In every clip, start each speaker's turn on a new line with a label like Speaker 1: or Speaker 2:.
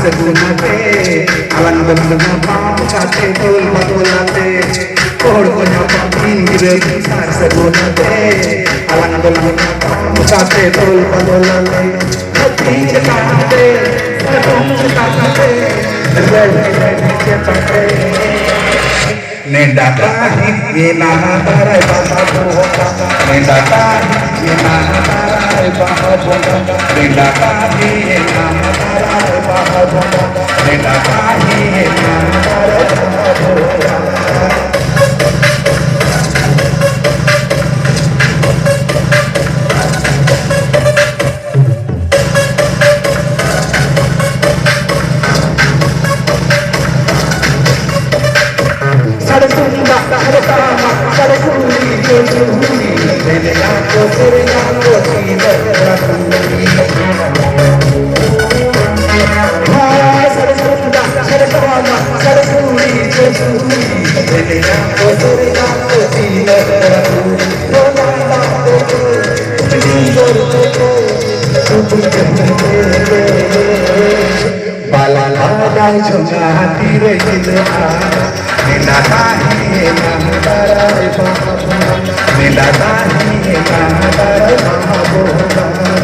Speaker 1: segunaate alang benna pam kate tol badolate kod konya pakin dire sar segunaate alang benna pam kate tol badolate khati chakate sadum chakate nenda tahi ina tarai baba boga nenda tahi ina tarai baba boga nenda tahi ina tarai baba boga nenda tahi ina tarai baba boga Balala chunga tire chilha nila tahi na tarai baba nila tahi na tarai baba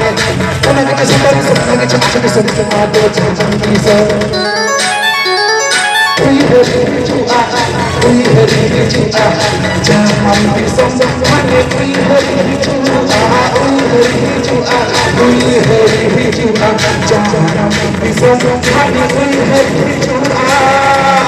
Speaker 1: Karena kita sudah semuanya cepat semua ada jangan bisa. We have to act, we have to act. Jangan bisa semuanya we have to act, we have to act, we have to act. Jangan bisa semuanya we have to act.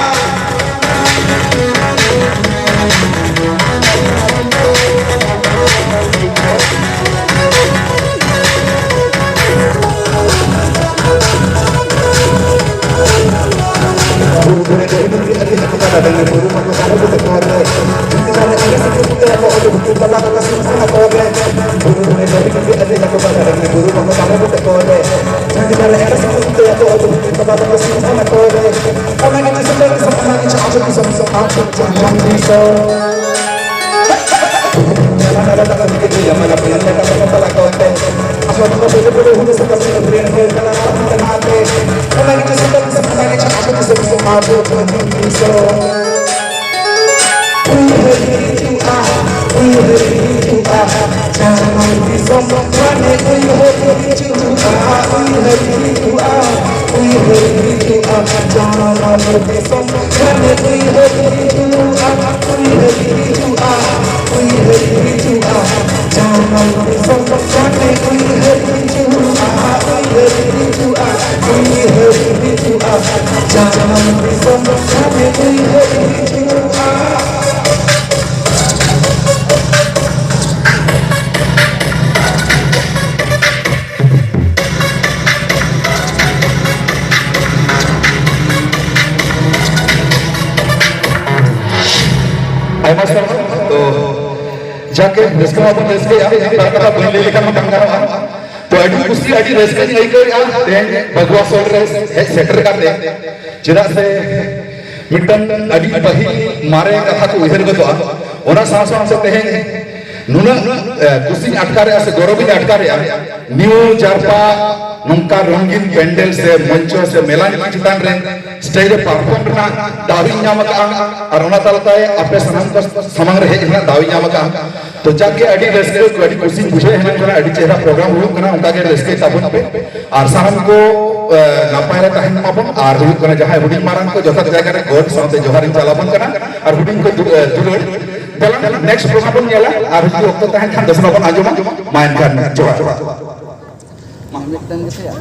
Speaker 1: तो जाके risk अपन risk या कथा बनले लेकर मकान करा तो अडी कुछ अडी रिस्क नहीं कर या भगवा सोल रे सेटर कर दे चिदा से मिटन अडी पही मारे कथा को उधर गतो ओना सांस सांस तेहे नुना कुछ अटकारे से गौरव भी अटकारे न्यू जारपा नंका रंगीन पेंडल से मंचो से मेलान चितान रे स्टेज परफॉर्म ना दावी ᱧᱟᱢaka और ओना तलता है अपने सनम को समंग रहे इतना दावी ᱧामका तो जाके अडी रेस्के को अडी खुशी बुझे है ना अडी चेहरा प्रोग्राम हुई कना उनका के रेस्के ताबन पे और साहम को नापाय तहन माबन और हुई कना जहां हुडी मारन को जथा जायगा रे गोड साथे जोहारिन चलाबन कना और हुडी को दुलड़ चला नेक्स्ट प्रोग्राम बन गेला और हुडी वक्त तहन खान दसना बन आजमा माइन खान जोहार Mahmud dan gitu ya.